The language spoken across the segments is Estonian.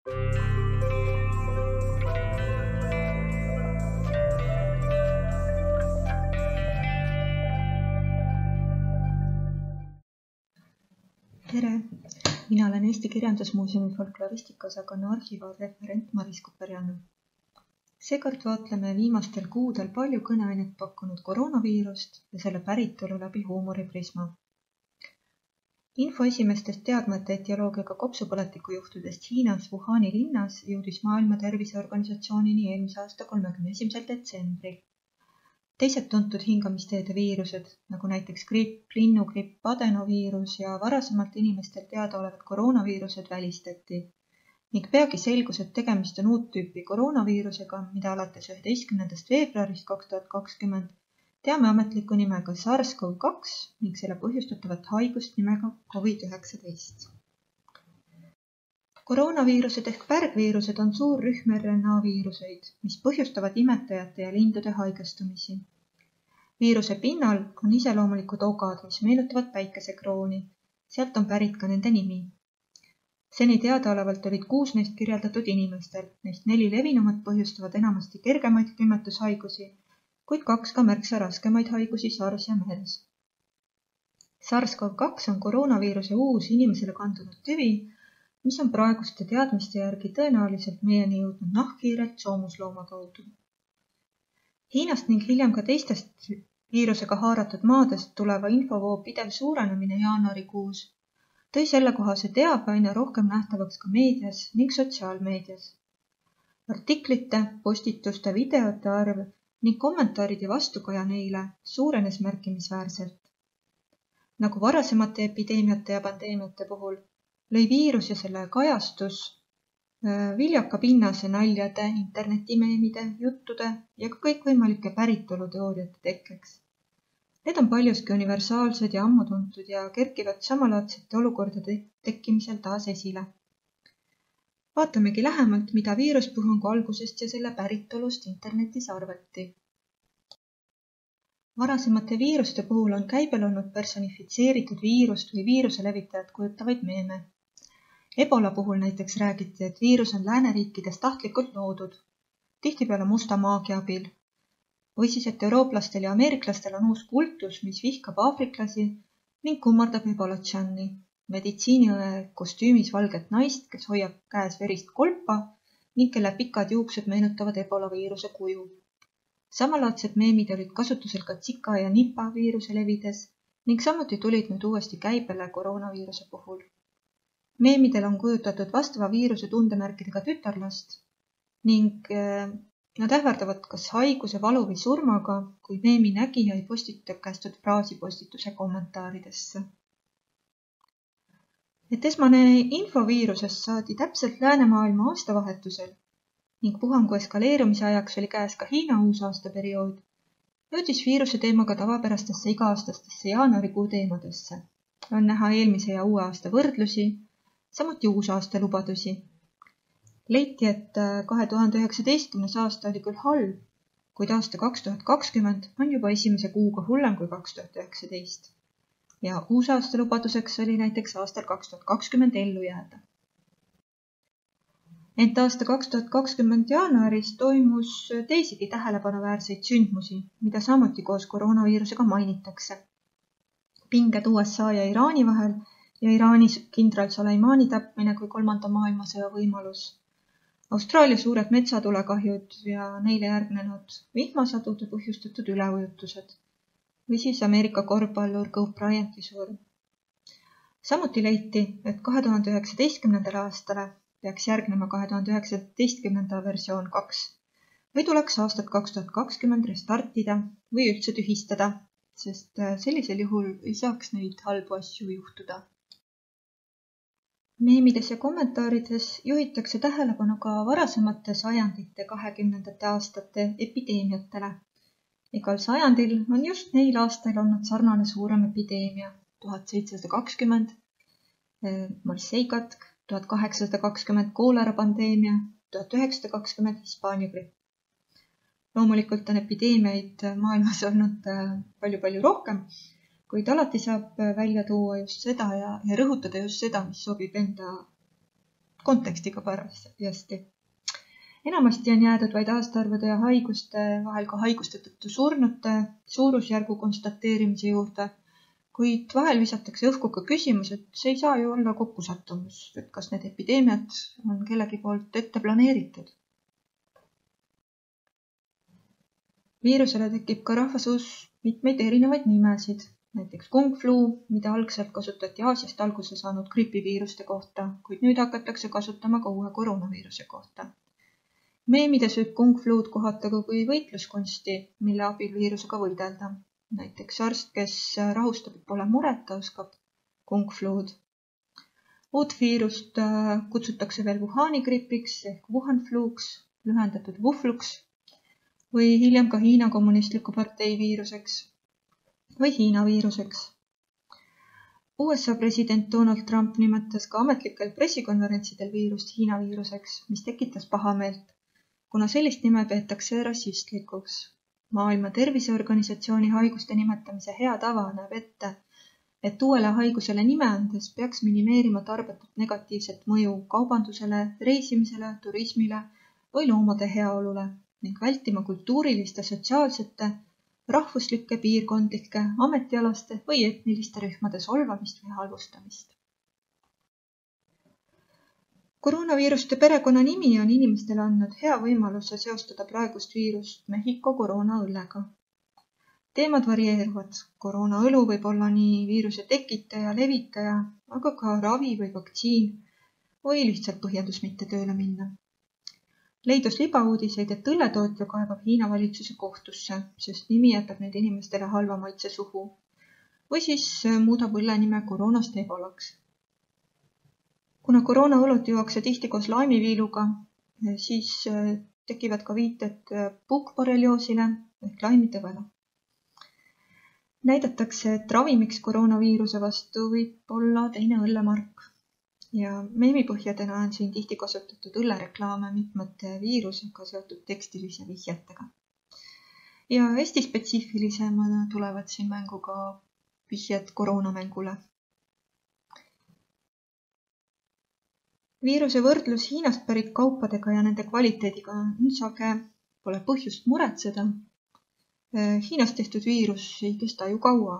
Tere! Mina olen Eesti Kirjandusmuuseumi folkloristika osakonna arhivaarreferent Maris Kuperjannu. Seekord vaatleme viimastel kuudel palju kõneainet pakkunud koroonaviirust ja selle päritolu läbi huumoriprisma. Info esimestest teadmata etioloogiaga kopsupõletiku juhtudest Hiinas Wuhani linnas jõudis Maailma Terviseorganisatsioonini eelmise aasta 31. detsembril. Teised tuntud hingamisteede viirused, nagu näiteks gripp, linnugripp, adenoviirus ja varasemalt inimestel teadaolevad koroonaviirused välistati. Ning peagi selgus, et tegemist on uut tüüpi koroonaviirusega, mida alates 11. veebruarist 2020 teame ametliku nimega SARS-CoV-2 ning selle põhjustatavat haigust nimega COVID-19. Koroonaviirused ehk pärgviirused on suur rühm RNA-viiruseid, mis põhjustavad imetajate ja lindude haigestumisi. Viiruse pinnal on iseloomulikud ogad, mis meenutavad päikesekrooni. Sealt on pärit ka nende nimi. Seni teadaolevalt olid 6 neist kirjeldatud inimestel, neist 4 levinumat põhjustavad enamasti kergemaid külmetushaigusi, kuid 2 ka märksa raskemaid haigusi SARS ja MERS. SARS-CoV-2 on koroonaviiruse uus inimesele kandunud tüvi, mis on praeguste teadmiste järgi tõenäoliselt meieni jõudnud nahkhiirelt soomuslooma kaudu. Hiinast ning hiljem ka teistest viirusega haaratud maadest tuleva infovoo pidev suurenemine jaanuarikuus tõi sellekohase teabe aina rohkem nähtavaks ka meedias ning sotsiaalmeedias. Artiklite, postituste, videote arv ning kommentaaride vastukaja neile suurenes märkimisväärselt. Nagu varasemate epideemiate ja pandeemiate puhul, lõi viirus ja selle kajastus viljaka pinnase naljade, internetimeemide, juttude ja ka kõikvõimalike päritoluteooriate tekkeks. Need on paljuski universaalsed ja ammu tuntud ja kerkivad samalaadsete olukordade tekkimisel taas esile. Vaatamegi lähemalt, mida viiruspuhangu algusest ja selle päritolust internetis arvati. Varasemate viiruste puhul on käibel olnud personifitseeritud viirust või viiruse levitajat kujutavaid meeme. Ebola puhul näiteks räägiti, et viirus on lääneriikides tahtlikult loodud, tihtipeale musta maagia abil. Või siis, et eurooplastel ja ameeriklastel on uus kultus, mis vihkab aafriklasi ning kummardab Ebola-tšanni, meditsiiniõe kostüümis valget naist, kes hoiab käes verist kolpa ning kelle pikad juuksed meenutavad Ebola viiruse kuju. Samalaadsed meemid olid kasutusel ka Zika ja Nipah viiruse levides ning samuti tulid nüüd uuesti käibele koroonaviiruse puhul. Meemidel on kujutatud vastava viiruse tundemärkidega tütarlast ning nad ähvardavad kas haiguse, valu või surmaga, kui meemi nägija ei postita kästud fraasi postituse kommentaaridesse. Et esmane info viirusest saadi täpselt läänemaailma aastavahetusel ning puhangu eskaleerumise ajaks oli käes ka Hiina uusaastaperiood, jõudis viiruse teemaga tavapärastesse iga-aastastesse jaanuarikuu teemadesse. On näha eelmise ja uue aasta võrdlusi, samuti uusaasta lubadusi. Leiti, et 2019. aasta oli küll halb, kuid aasta 2020 on juba esimese kuuga hullem kui 2019. Ja uusaasta lubaduseks oli näiteks aastal 2020 ellu jääda. Ent aasta 2020 jaanuaris toimus teisigi tähelepanuväärseid sündmusi, mida samuti koos koroonaviirusega mainitakse. Pinged USA ja Iraani vahel ja Iraanis kindral Soleimani tapmine kui 3. maailmasõja võimalus. Austraalia suured metsatulekahjud ja neile järgnenud vihmasadude põhjustatud üleujutused või siis Ameerika korvpallur Kobe Bryanti surm. Samuti leiti, et 2019. aastale peaks järgnema 2019. versioon 2 või tuleks aastat 2020 restartida või üldse tühistada, sest sellisel juhul ei saaks neid halbu asju juhtuda. Meemides ja kommentaarides juhitakse tähelepanu ka varasemate sajandite 20. aastate epideemiatele. Igal sajandil on just neil aastail olnud sarnane suurem epideemia 1720, Marseille-katk, 1820 koolerapandeemia, 1920 Hispaania gripp. Loomulikult on epideemiaid maailmas olnud palju rohkem, kuid alati saab välja tuua just seda ja rõhutada just seda, mis sobib enda kontekstiga parajasti. Enamasti on jäädud vaid aastaarvude ja haiguste vahel ka haiguste tõttu surnute suurusjärgu konstateerimise juurde, kuid vahel visatakse õhku ka küsimus, et see ei saa ju olla kokkusattumus, et kas need epideemiad on kellegi poolt ette planeeritud. Viirusele tekib ka rahvasuus mitmeid erinevaid nimesid, näiteks kung flu, mida algselt kasutati Aasiast alguse saanud gripiviiruste kohta, kuid nüüd hakatakse kasutama ka uue koroonaviiruse kohta. Meemides võib kung fluud kohata kui võitluskunsti, mille abil viirusega võidelda. Näiteks arst, kes rahustab, et pole muret, ta oskab kung fluud. Uut viirust kutsutakse veel Wuhani gripiks ehk Wuhan fluuks, lühendatud Wufluks või hiljem ka Hiina kommunistliku partei viiruseks või Hiina viiruseks. USA president Donald Trump nimetas ka ametlikel pressikonverentsidel viirust Hiina viiruseks, mis tekitas pahameelt, kuna sellist nime peetakse rassistlikuks. Maailma Terviseorganisatsiooni haiguste nimetamise hea tava näeb ette, et uuele haigusele nime andes peaks minimeerima tarbetut negatiivset mõju kaubandusele, reisimisele, turismile või loomade heaolule ning vältima kultuuriliste, sotsiaalsete, rahvuslike, piirkondlike, ametialaste või etniliste rühmade solvamist või halvustamist. Koroonaviiruste perekonna nimi on inimestele andnud hea võimaluse seostada praegust viirust Mehhiko koroonaõllega. Teemad varieeruvad. Koroonaõlu võib olla nii viiruse tekitaja, levitaja, aga ka ravi või vaktsiin või lihtsalt põhjendus mitte tööle minna. Leidus libauudiseid, et õlletootja kaebab Hiina valitsuse kohtusse, sest nimi jätab nüüd inimestele halva maitse suhu või siis muudab õlle nime koroonast ebolaks. Kuna koroonaõlut juuakse tihti koos laimiviiluga, siis tekivad ka viited puukborrelioosile ehk laimitõvele. Näidatakse, et ravimiks koroonaviiruse vastu võib olla teine õllemark. Ja meemipõhjadena on siin tihti kasutatud õllereklaame mitmete viirusega seotud tekstilise vihjetega. Ja Eesti spetsiifilisema tulevad siin mängu ka vihjed koroonamängule. Viiruse võrdlus Hiinast pärit kaupadega ja nende kvaliteediga on sage, pole põhjust muretseda. Hiinast tehtud viirus ei kesta ju kaua.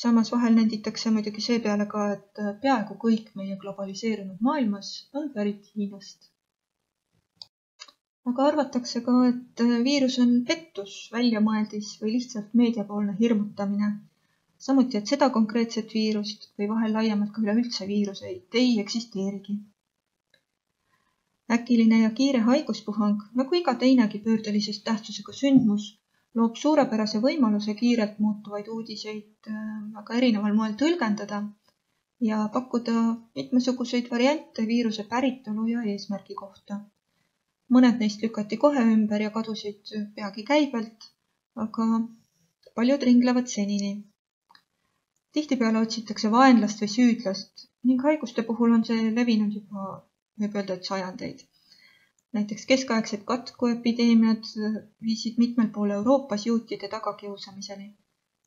Samas vahel nenditakse muidugi see peale ka, et peaaegu kõik meie globaliseerunud maailmas on pärit Hiinast. Aga arvatakse ka, et viirus on pettus, väljamõeldis või lihtsalt meediapoolne hirmutamine. Samuti, et seda konkreetset viirust või vahel laiemalt ka üleüldse viiruseid ei eksisteerigi. Äkiline ja kiire haiguspuhang, nagu iga teinegi pöördelisest tähtsusega sündmus, loob suurepärase võimaluse kiirelt muutuvaid uudiseid väga erineval moel tõlgendada ja pakkuda mitmesuguseid variante viiruse päritolu ja eesmärgi kohta. Mõned neist lükati kohe ümber ja kadusid peagi käibelt, aga paljud ringlevad senini. Tihtipeale otsitakse vaenlast või süüdlast ning haiguste puhul on see levinud juba, võib öelda, et sajandeid. Näiteks keskaegsed katkuepideemiad viisid mitmel pool Euroopas juutide tagakiusamiseni.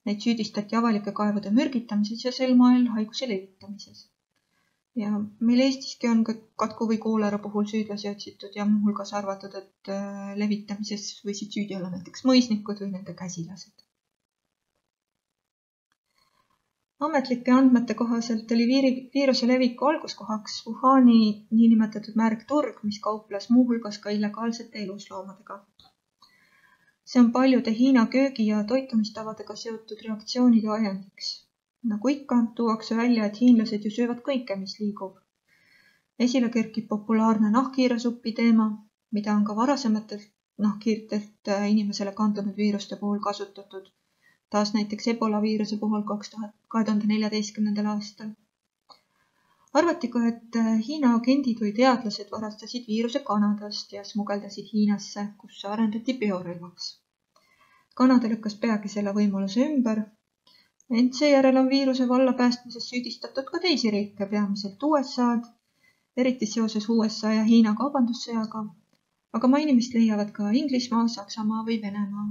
Neid süüdistati avalike kaevude mürgitamises ja sel moel haiguse levitamises. Ja meil Eestiski on ka katku või koolera puhul süüdlasi otsitud ja muuhulgas arvatud, et levitamises võisid süüdi olla näiteks mõisnikud või nende käsilased. Ametlike andmete kohaselt oli viiruse leviku alguskohaks Wuhani niinimetatud märgturg, mis kauples muuhulgas ka illegaalsete elusloomadega. See on paljude Hiina köögi- ja toitumistavadega seotud reaktsioonide ajendiks. Nagu ikka, tuuakse välja, et hiinlased ju söövad kõike, mis liigub. Esile kerkib populaarne nahkhiiresuppi teema, mida on ka varasematelt nahkhiirtelt inimesele kandunud viiruste puhul kasutatud. Taas näiteks ebola viiruse puhul 2014. aastal. Arvati ka, et Hiina agendid või teadlased varastasid viiruse Kanadast ja smugeldasid Hiinasse, kus see arendati biorelvaks. Kanada lükkas peagi selle võimaluse ümber, ent seejärel on viiruse valla päästmises süüdistatud ka teisi riike, peamiselt USA-d, eriti seoses USA ja Hiina kaubandussõjaga, aga mainimist leiavad ka Inglismaa, Saksamaa või Venemaa.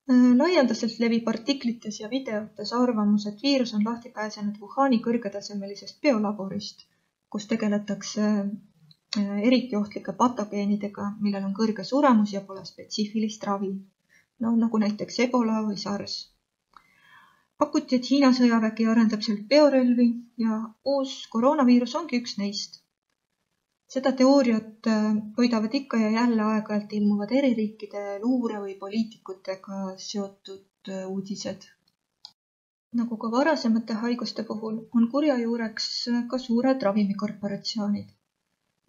Laialdaselt levib artiklites ja videotes arvamus, et viirus on lahti pääsenud Wuhani kõrgetasemelisest biolaborist, kus tegeletakse eriti ohtlike patogeenidega, millel on kõrge suremus ja pole spetsiifilist ravi, nagu näiteks Ebola või SARS. Pakuti, et Hiina sõjavägi arendab sealt biorelvi ja uus koroonaviirus ongi üks neist. Seda teooriat võidavad ikka ja jälle aeg-ajalt ilmuvad eri riikide luure või poliitikutega seotud uudised. Nagu ka varasemate haiguste puhul on kurja juureks ka suured ravimikorporatsioonid.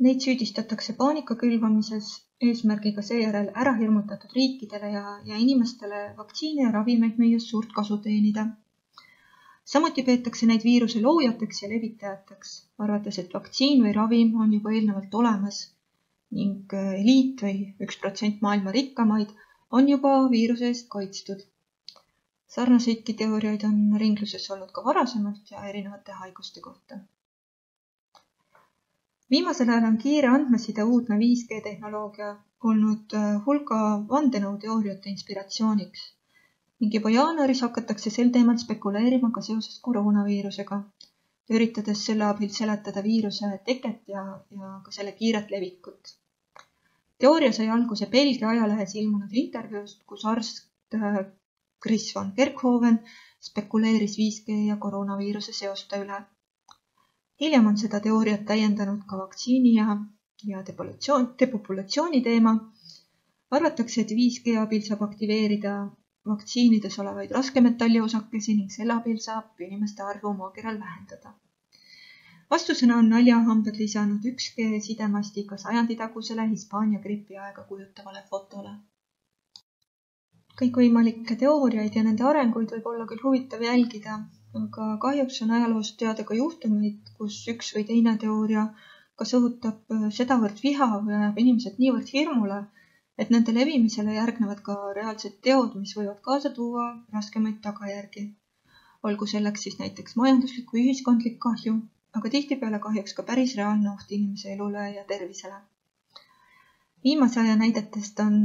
Neid süüdistatakse paanika külvamises eesmärgiga seejärel ära hirmutatud riikidele ja inimestele vaktsiine ja ravimeid müües suurt kasu teenida. Samuti peetakse neid viiruse loojateks ja levitajateks, arvates, et vaktsiin või ravim on juba eelnevalt olemas ning eliit või 1% maailma rikkamaid on juba viiruse eest kaitstud. Sarnaseidki teooriaid on ringluses olnud ka varasemalt ja erinevate haiguste kohta. Viimasel ajal on kiire andmeside uudne 5G tehnoloogia olnud hulga vandenõuteooriate inspiratsiooniks. Ning juba jaanuaris hakatakse sel teemal spekuleerima ka seoses koroonaviirusega, üritades selle abil seletada viiruse teket ja ka selle kiiret levikut. Teooria sai alguse Belgia ajalehes ilmunud intervjuust, kus arst Chris van Kerkhoven spekuleeris 5G ja koroonaviiruse seoste üle. Hiljem on seda teooriat täiendanud ka vaktsiini ja depopulatsiooni teema. Arvatakse, et 5G abil saab aktiveerida vaktsiinides olevaid raskemetalliosakesi ning selle abil saab inimeste arvu maakeral vähendada. Vastusena on naljahambad lisanud 1G sidemastiga sajanditagusele Hispaania gripiaega kujutavale fotole. Kõikvõimalikke teooriaid ja nende arenguid võib olla küll huvitav jälgida, aga kahjuks on ajaloost teada ka juhtumeid, kus üks või teine teooria kas õhutab sedavõrd viha või ajab inimesed niivõrd hirmule, et nende levimisele järgnevad ka reaalsed teod, mis võivad kaasa tuua raskemaid tagajärgi. Olgu selleks siis näiteks majanduslik või ühiskondlik kahju, aga tihtipeale kahjuks ka päris reaalne oht inimese elule ja tervisele. Viimase aja näidetest on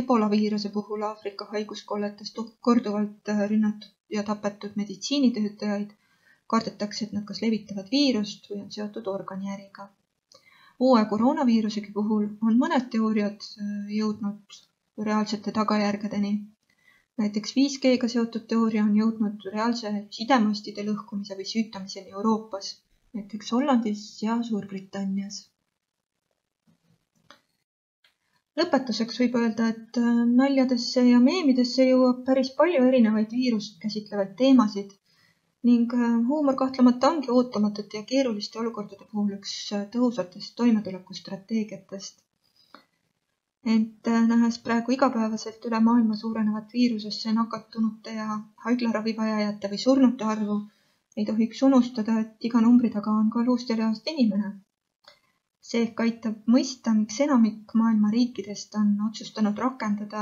Ebola viiruse puhul Aafrika haiguskolletest korduvalt rünnatud ja tapetud meditsiinitöötajaid. Kardetakse, et nad kas levitavad viirust või on seotud organiäriga. Uue koroonaviirusegi puhul on mõned teooriad jõudnud reaalsete tagajärgedeni. Näiteks 5G-ga seotud teooria on jõudnud reaalse sidemastide lõhkumise või süütamiseni Euroopas, näiteks Hollandis ja Suurbritannias. Lõpetuseks võib öelda, et naljadesse ja meemidesse jõuab päris palju erinevaid viirust käsitlevaid teemasid, ning huumor kahtlemata ongi ootamatute ja keeruliste olukordade puhul üks tõhusatest toimetulekustrateegiatest. Ent nähes praegu igapäevaselt üle maailma suurenevat viirusesse nakatunute ja haiglaravivajajate või surnute arvu, ei tohiks unustada, et iga numbri taga on ka luust ja reast inimene. See ehk aitab mõista, miks enamik maailma riikidest on otsustanud rakendada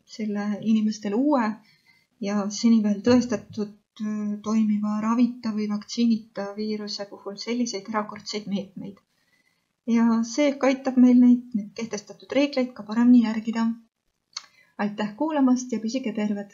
selle inimestele uue ja seni veel tõestatud toimiva ravita või vaktsiinita viiruse puhul selliseid erakordseid meetmeid. Ja see aitab meil neid kehtestatud reegleid ka paremini järgida. Aitäh kuulamast ja püsige terved!